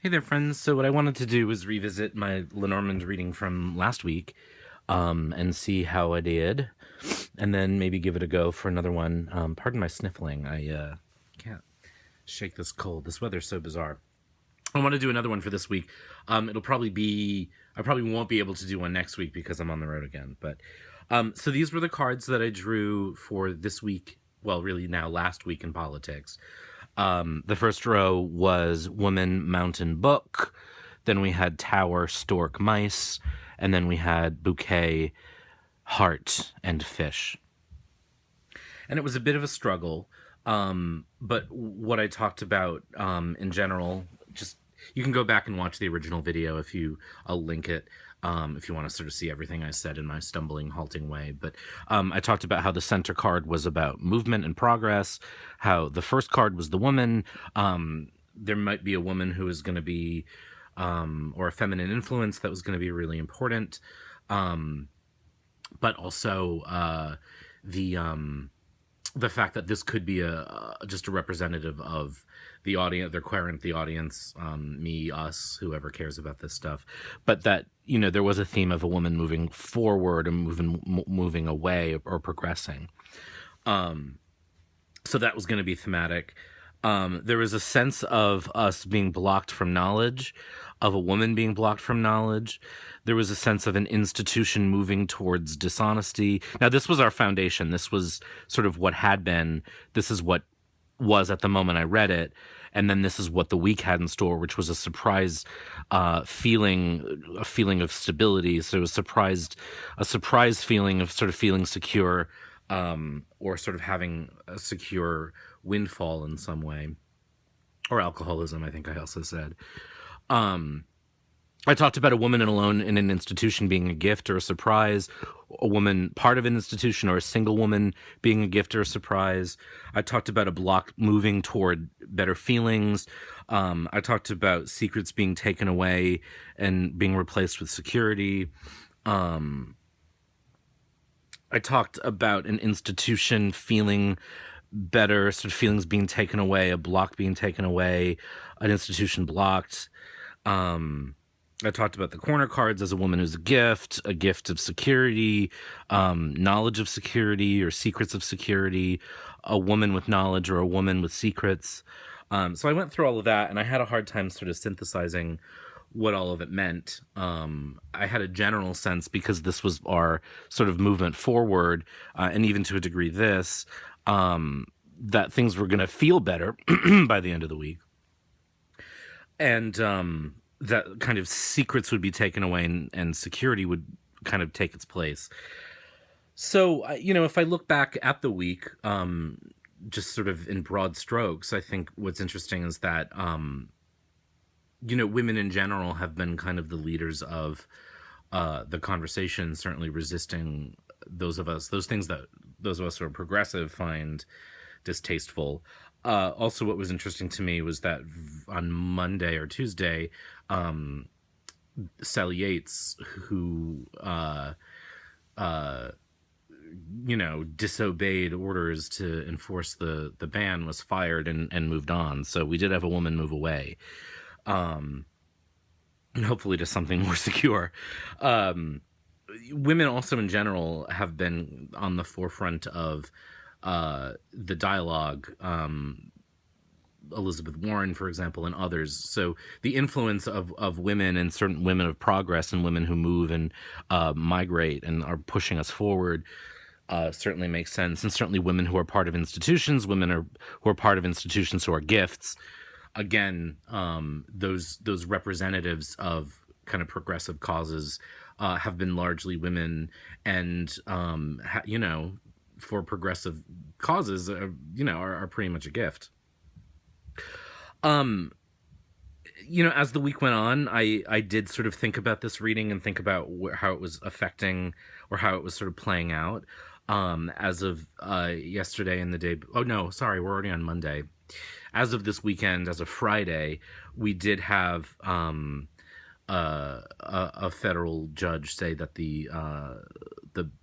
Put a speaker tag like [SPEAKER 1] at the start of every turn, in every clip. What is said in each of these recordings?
[SPEAKER 1] Hey there, friends. So what I wanted to do was revisit my Lenormand reading from last week, and see how I did, and then maybe give it a go for another one. Pardon my sniffling. I can't shake this cold. This weather's so bizarre. I want to do another one for this week. It'll probably be. I probably won't be able to do one next week because I'm on the road again. But so these were the cards that I drew for this week. Well, really now last week in politics. The first row was woman, mountain, book. Then we had tower, stork, mice. And then we had bouquet, heart, and fish. And it was a bit of a struggle. But what I talked about in general, just you can go back and watch the original video if you, I'll link it if you want to sort of see everything I said in my stumbling, halting way. But I talked about how the center card was about movement and progress, how the first card was the woman. There might be a woman who is going to be, or a feminine influence that was going to be really important. But also the fact that this could be just a representative of the audience, their querent, the audience, me, us, whoever cares about this stuff, but that there was a theme of a woman moving forward and moving away or progressing. So that was going to be thematic. There was a sense of us being blocked from knowledge, of a woman being blocked from knowledge. There was a sense of an institution moving towards dishonesty. Now, this was our foundation. This was sort of what had been. This is what was at the moment I read it. And then this is what the week had in store, which was a surprise feeling, a feeling of stability. So a surprise feeling of sort of feeling secure, or sort of having a secure windfall in some way, or alcoholism, I think I also said. I talked about a woman alone in an institution being a gift or a surprise, a woman part of an institution or a single woman being a gift or a surprise. I talked about a block moving toward better feelings. I talked about secrets being taken away and being replaced with security. I talked about an institution feeling better, sort of feelings being taken away, a block being taken away, an institution blocked. I talked about the corner cards as a woman who's a gift of security, knowledge of security or secrets of security, a woman with knowledge or a woman with secrets. So I went through all of that, and I had a hard time sort of synthesizing what all of it meant. I had a general sense, because this was our sort of movement forward, and even to a degree this, that things were going to feel better by the end of the week. And that kind of secrets would be taken away and security would kind of take its place. So, if I look back at the week, just sort of in broad strokes, I think what's interesting is that, women in general have been kind of the leaders of the conversation, certainly resisting those things that those of us who are progressive find distasteful. Also, what was interesting to me was that on Monday or Tuesday, Sally Yates, who disobeyed orders to enforce the ban, was fired and moved on. So we did have a woman move away, and hopefully to something more secure. Women also in general have been on the forefront of the dialogue. Elizabeth Warren, for example, and others. So the influence of women, and certain women of progress and women who move and migrate and are pushing us forward, certainly makes sense. And certainly women who are part of institutions, who are part of institutions who are gifts. Again, those representatives of kind of progressive causes have been largely women, and for progressive causes, are pretty much a gift. As the week went on, I did sort of think about this reading and think about how it was affecting, or how it was sort of playing out. As of yesterday and the day, oh no, sorry, we're already on Monday. As of this weekend, as of Friday, we did have a federal judge say that the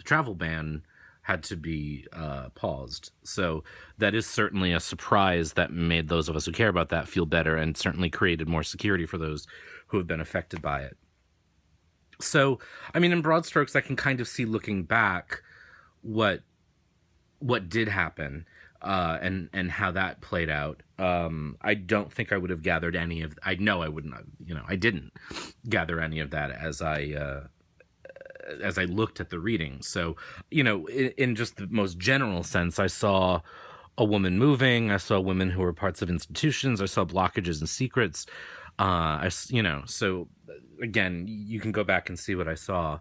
[SPEAKER 1] travel ban had to be paused. So that is certainly a surprise that made those of us who care about that feel better, and certainly created more security for those who have been affected by it. So, I mean, in broad strokes, I can kind of see, looking back, what did happen, and how that played out. I don't think I would have gathered any of. I know I wouldn't have. I didn't gather any of that as I looked at the reading. So, in just the most general sense, I saw a woman moving. I saw women who were parts of institutions. I saw blockages and secrets. So again, you can go back and see what I saw.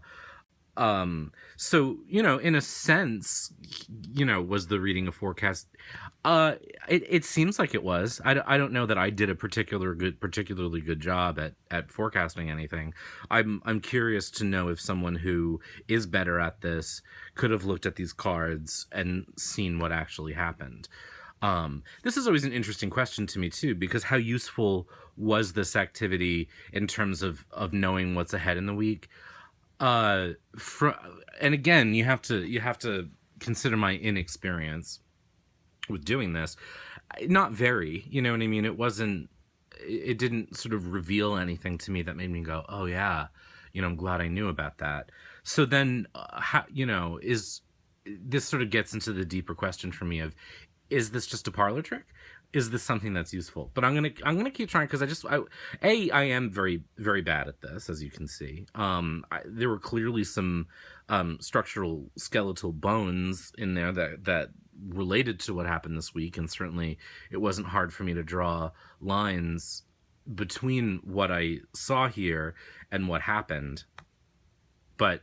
[SPEAKER 1] So, in a sense, was the reading a forecast? It seems like it was. I don't know that I did a particularly good job at forecasting anything. I'm curious to know if someone who is better at this could have looked at these cards and seen what actually happened. This is always an interesting question to me too, because how useful was this activity in terms of knowing what's ahead in the week? And again, you have to consider my inexperience with doing this. Not very, you know what I mean? It didn't sort of reveal anything to me that made me go, oh yeah, I'm glad I knew about that. So then, this sort of gets into the deeper question for me of, is this just a parlor trick? Is this something that's useful? But I'm gonna keep trying, because I am very, very bad at this, as you can see. There were clearly some structural skeletal bones in there that related to what happened this week, and certainly it wasn't hard for me to draw lines between what I saw here and what happened. But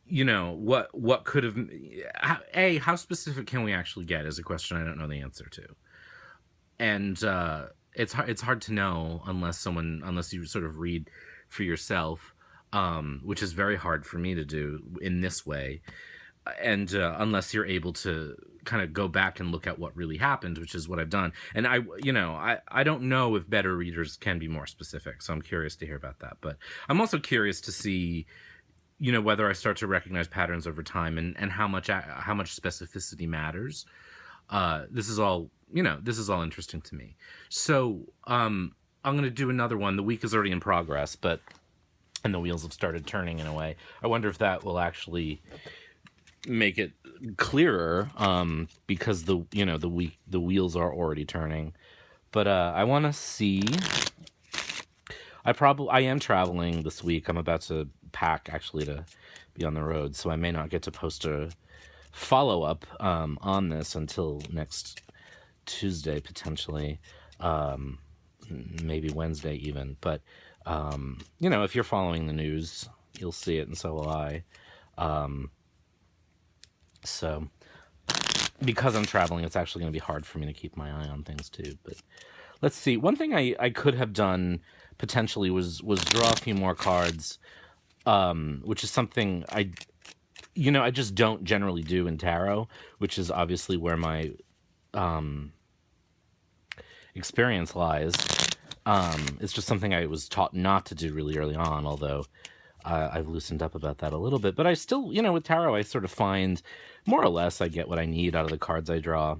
[SPEAKER 1] what could have, how specific can we actually get, is a question I don't know the answer to. And it's hard to know unless you sort of read for yourself, which is very hard for me to do in this way, and unless you're able to kind of go back and look at what really happened, which is what I've done. And I don't know if better readers can be more specific, so I'm curious to hear about that. But I'm also curious to see, whether I start to recognize patterns over time, and how much specificity matters. This is all interesting to me. So I'm going to do another one. The week is already in progress, and the wheels have started turning in a way. I wonder if that will actually make it clearer, because the wheels are already turning. But I want to see. I am traveling this week. I'm about to pack, actually, to be on the road, so I may not get to post a follow-up on this until next Tuesday, potentially, maybe Wednesday even. But if you're following the news, you'll see it, and so will I. So because I'm traveling, it's actually going to be hard for me to keep my eye on things too. But let's see. One thing I could have done potentially was draw a few more cards, which is something I just don't generally do in tarot, which is obviously where my experience lies. It's just something I was taught not to do really early on, although I've loosened up about that a little bit. But I still, with tarot, I sort of find, more or less, I get what I need out of the cards I draw.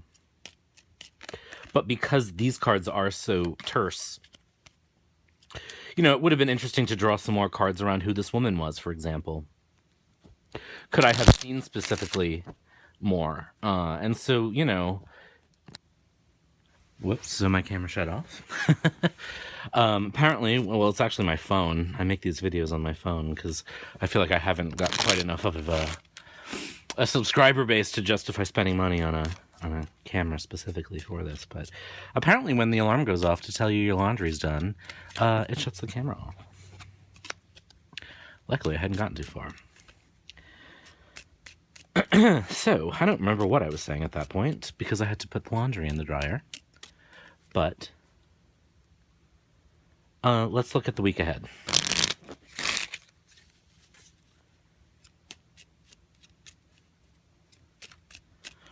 [SPEAKER 1] But because these cards are so terse, it would have been interesting to draw some more cards around who this woman was, for example. Could I have seen specifically more? And so, whoops, so my camera shut off. Apparently, well, it's actually my phone. I make these videos on my phone because I feel like I haven't got quite enough of a subscriber base to justify spending money on a camera specifically for this. But apparently when the alarm goes off to tell you your laundry's done, it shuts the camera off. Luckily, I hadn't gotten too far. So, I don't remember what I was saying at that point, because I had to put the laundry in the dryer. But let's look at the week ahead.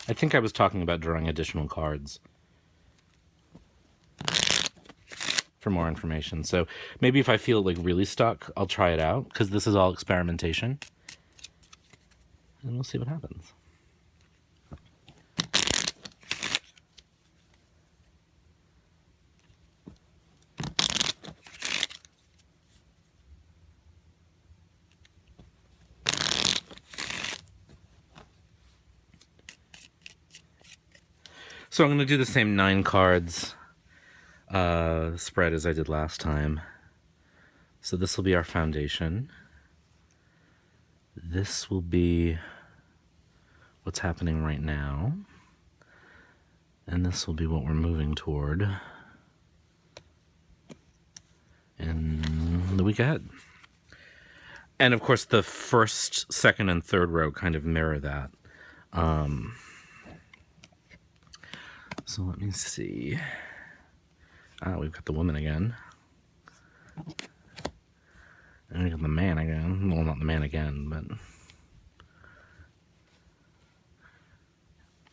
[SPEAKER 1] I think I was talking about drawing additional cards for more information. So maybe if I feel like really stuck, I'll try it out, because this is all experimentation. and we'll see what happens. So I'm going to do the same 9 cards spread as I did last time. So this will be our foundation. This will be what's happening right now. And this will be what we're moving toward in the week ahead. And of course, the first, second, and third row kind of mirror that. So let me see. We've got the woman again. And we got the man again. Well, not the man again, but...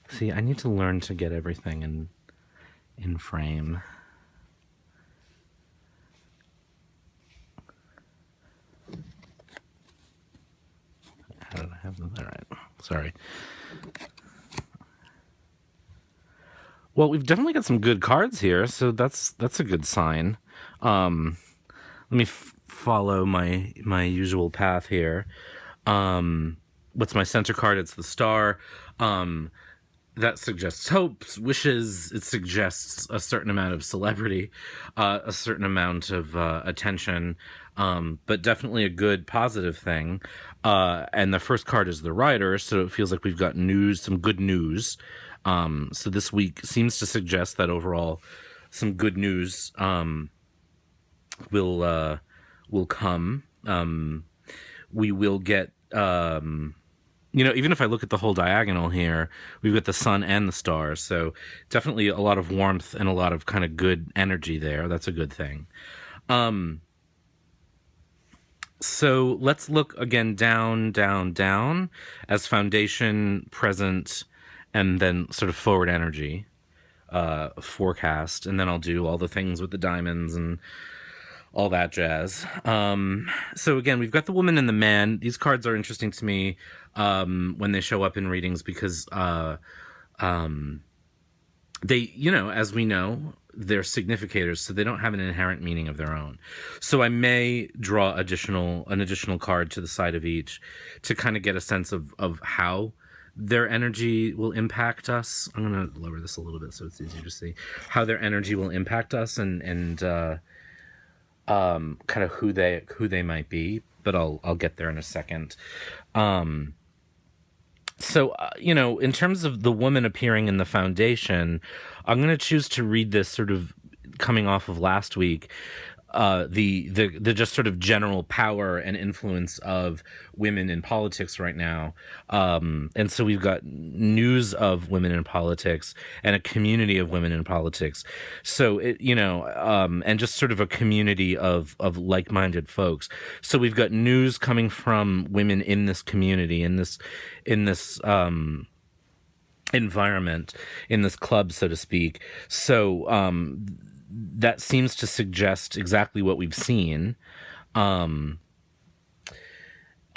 [SPEAKER 1] See, I need to learn to get everything in frame. How did I have them? All right. Sorry. Well, we've definitely got some good cards here, so that's a good sign. Let me follow my usual path here. What's my center card? It's the star. That suggests hopes, wishes. It suggests a certain amount of celebrity, a certain amount of attention, but definitely a good, positive thing. And the first card is the rider, so it feels like we've got news, some good news. So this week seems to suggest that overall some good news will come. We will get... even if I look at the whole diagonal here, we've got the sun and the stars. So definitely a lot of warmth and a lot of kind of good energy there. That's a good thing. So let's look again down, down, down as foundation, present, and then sort of forward energy forecast. And then I'll do all the things with the diamonds and all that jazz. So again, we've got the woman and the man. These cards are interesting to me when they show up in readings because they, as we know, they're significators, so they don't have an inherent meaning of their own. So I may draw an additional card to the side of each to kind of get a sense of how their energy will impact us. I'm going to lower this a little bit so it's easier to see how their energy will impact us and kind of who they might be, but I'll get there in a second. So, in terms of the woman appearing in the foundation, I'm going to choose to read this sort of coming off of last week, the just sort of general power and influence of women in politics right now. And so we've got news of women in politics and a community of women in politics. So and just sort of a community of like-minded folks. So we've got news coming from women in this community, in this environment, in this club, so to speak. So, that seems to suggest exactly what we've seen. In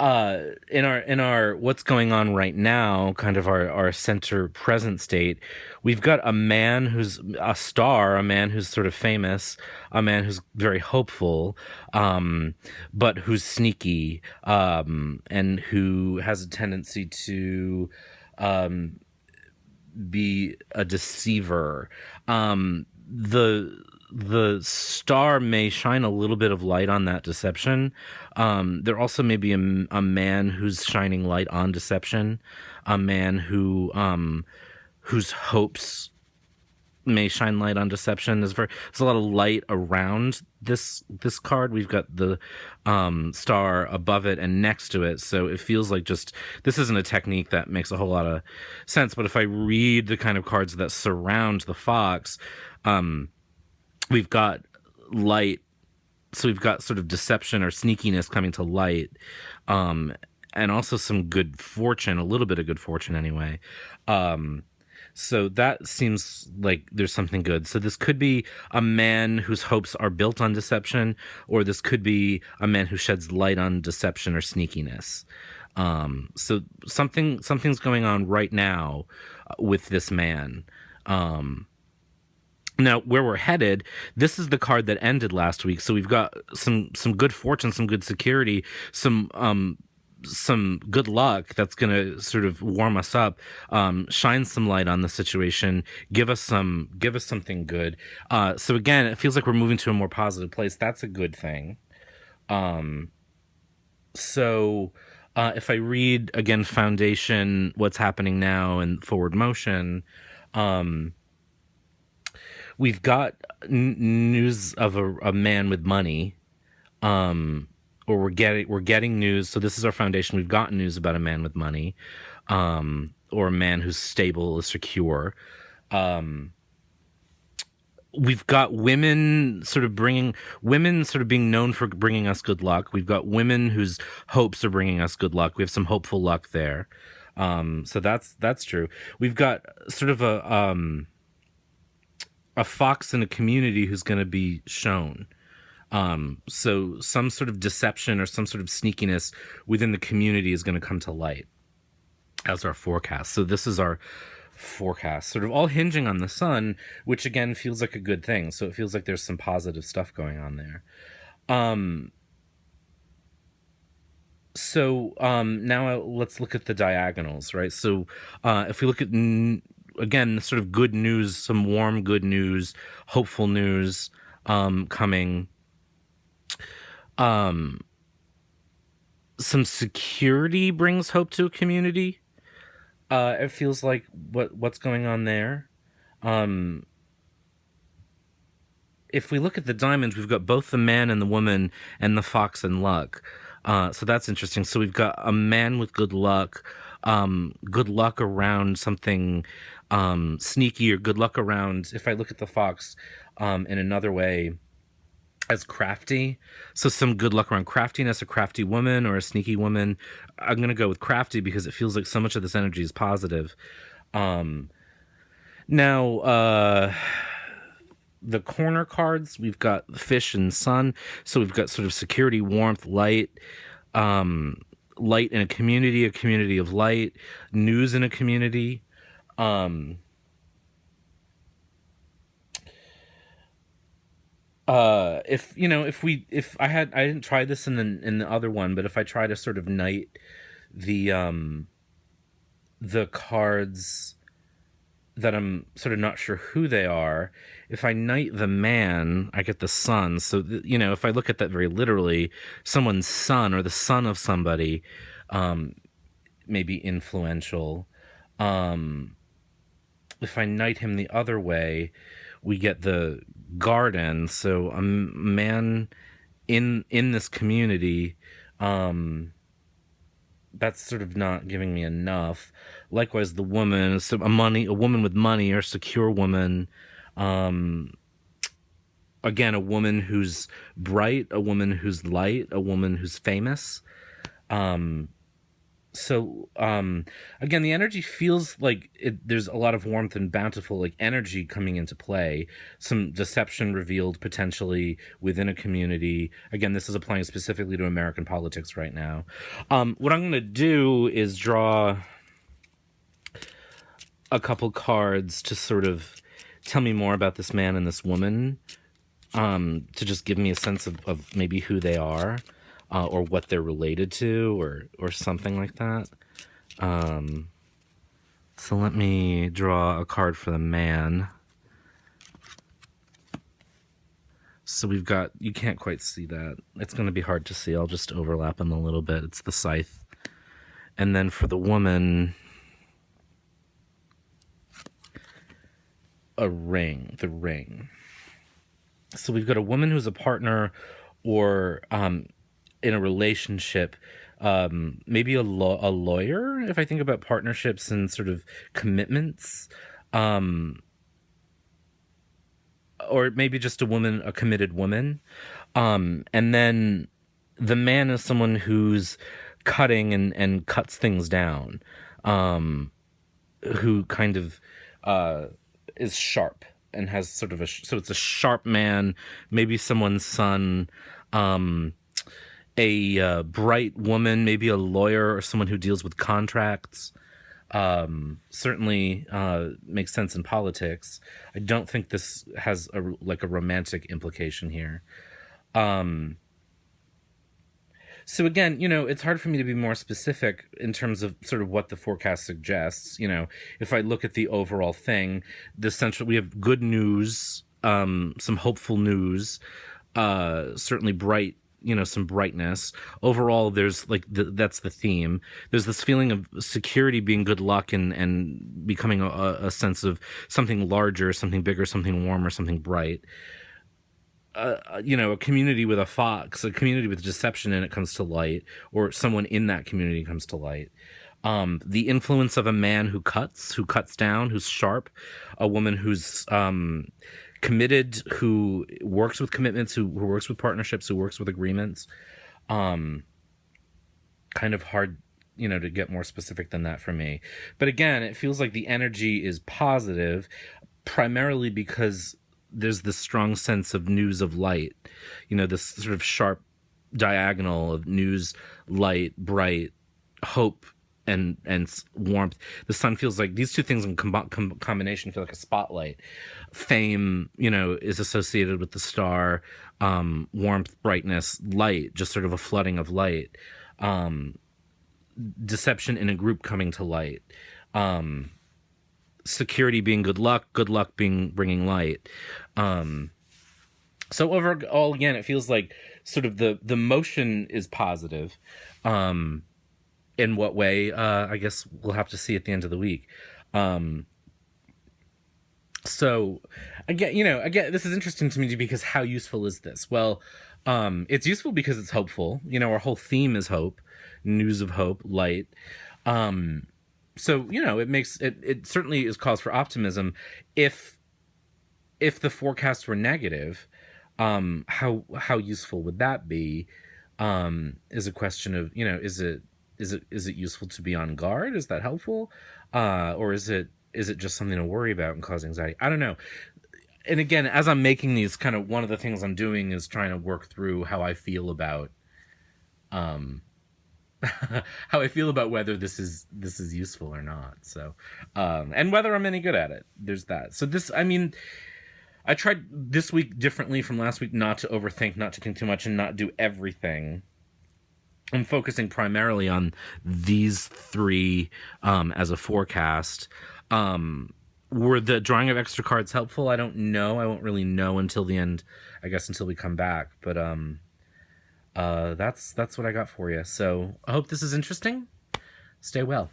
[SPEAKER 1] our what's going on right now, kind of our center present state, we've got a man who's a star, a man who's sort of famous, a man who's very hopeful, but who's sneaky, and who has a tendency to be a deceiver. The star may shine a little bit of light on that deception. There also may be a man who's shining light on deception, a man whose hopes may shine light on deception. There's a lot of light around this card. We've got the star above it and next to it, so it feels like this isn't a technique that makes a whole lot of sense. But if I read the kind of cards that surround the fox, we've got light, so we've got sort of deception or sneakiness coming to light, and also some good fortune, a little bit of good fortune anyway. So that seems like there's something good. So this could be a man whose hopes are built on deception, or this could be a man who sheds light on deception or sneakiness. So something's going on right now with this man. Now, where we're headed, this is the card that ended last week. So we've got some good fortune, some good security, some good luck that's going to sort of warm us up, shine some light on the situation, give us something good. So again, it feels like we're moving to a more positive place. That's a good thing. So if I read again, foundation, what's happening now, and forward motion, we've got news of a man with money, or we're getting news. So this is our foundation. We've gotten news about a man with money, or a man who's stable, is secure. We've got women sort of being known for bringing us good luck. We've got women whose hopes are bringing us good luck. We have some hopeful luck there. So that's true. We've got sort of a fox in a community who's going to be shown. So some sort of deception or some sort of sneakiness within the community is going to come to light as our forecast. So this is our forecast, sort of all hinging on the sun, which again feels like a good thing. So it feels like there's some positive stuff going on there. Now let's look at the diagonals, right? So if we look at again, sort of good news, some warm good news, hopeful news coming. Some security brings hope to a community. It feels like what's going on there. If we look at the diamonds, we've got both the man and the woman and the fox and luck. So that's interesting. So we've got a man with good luck around something sneaky, or good luck around, if I look at the fox in another way, as crafty. So some good luck around craftiness, a crafty woman or a sneaky woman. I'm going to go with crafty because it feels like so much of this energy is positive. Now, the corner cards, we've got fish and sun. So we've got sort of security, warmth, light, light in a community of light, news in a community. If I didn't try this in the other one, but if I try to sort of knight the cards that I'm sort of not sure who they are, if I knight the man, I get the sun. So if I look at that very literally, someone's son or the son of somebody, maybe influential. If I knight him the other way, we get the garden. So a man in this community, that's sort of not giving me enough. Likewise, the woman, so a woman with money, or secure woman. Again, a woman who's bright, a woman who's light, a woman who's famous. Again, the energy feels like there's a lot of warmth and bountiful, like, energy coming into play. Some deception revealed potentially within a community. Again, this is applying specifically to American politics right now. What I'm going to do is draw a couple cards to sort of tell me more about this man and this woman, to just give me a sense of maybe who they are. Or what they're related to, or something like that. So let me draw a card for the man. So we've got, you can't quite see that. It's going to be hard to see. I'll just overlap them a little bit. It's the scythe. And then for the woman, the ring. So we've got a woman who's a partner, or in a relationship, maybe a lawyer, if I think about partnerships and sort of commitments, or maybe just a committed woman. And then the man is someone who's cutting and cuts things down, who kind of is sharp and has sort of so it's a sharp man, maybe someone's son, a bright woman, maybe a lawyer or someone who deals with contracts. Certainly makes sense in politics. I don't think this has a romantic implication here. So again, it's hard for me to be more specific in terms of sort of what the forecast suggests. If I look at the overall thing, we have good news, some hopeful news, certainly bright, some brightness. Overall, there's that's the theme. There's this feeling of security being good luck and becoming a sense of something larger, something bigger, something warmer, something bright. A community with a fox, a community with deception in it comes to light, or someone in that community comes to light. The influence of a man who cuts down, who's sharp, a woman who's committed, who works with commitments, who works with partnerships, who works with agreements. Kind of hard, to get more specific than that for me. But again, it feels like the energy is positive, primarily because there's this strong sense of news of light, this sort of sharp diagonal of news, light, bright, hope, and warmth. The sun feels like these two things in combination feel like a spotlight. Fame, is associated with the star. Warmth, brightness, light, just sort of a flooding of light. Deception in a group coming to light. Security being good luck being bringing light. So overall, again, it feels like sort of the motion is positive. In what way? I guess we'll have to see at the end of the week. So again, this is interesting to me because how useful is this? Well, it's useful because it's hopeful. Our whole theme is hope, news of hope, light. So it makes it certainly is cause for optimism. If the forecasts were negative, how useful would that be? Is a question of is it useful to be on guard? Is that helpful, or is it just something to worry about and cause anxiety? I don't know. And again, as I'm making these, kind of one of the things I'm doing is trying to work through how I feel about how I feel about whether this is useful or not. So, and whether I'm any good at it. There's that. So I tried this week differently from last week, not to overthink, not to think too much, and not do everything. I'm focusing primarily on these three as a forecast. Were the drawing of extra cards helpful? I don't know. I won't really know until the end, I guess, until we come back. But that's what I got for you. So I hope this is interesting. Stay well.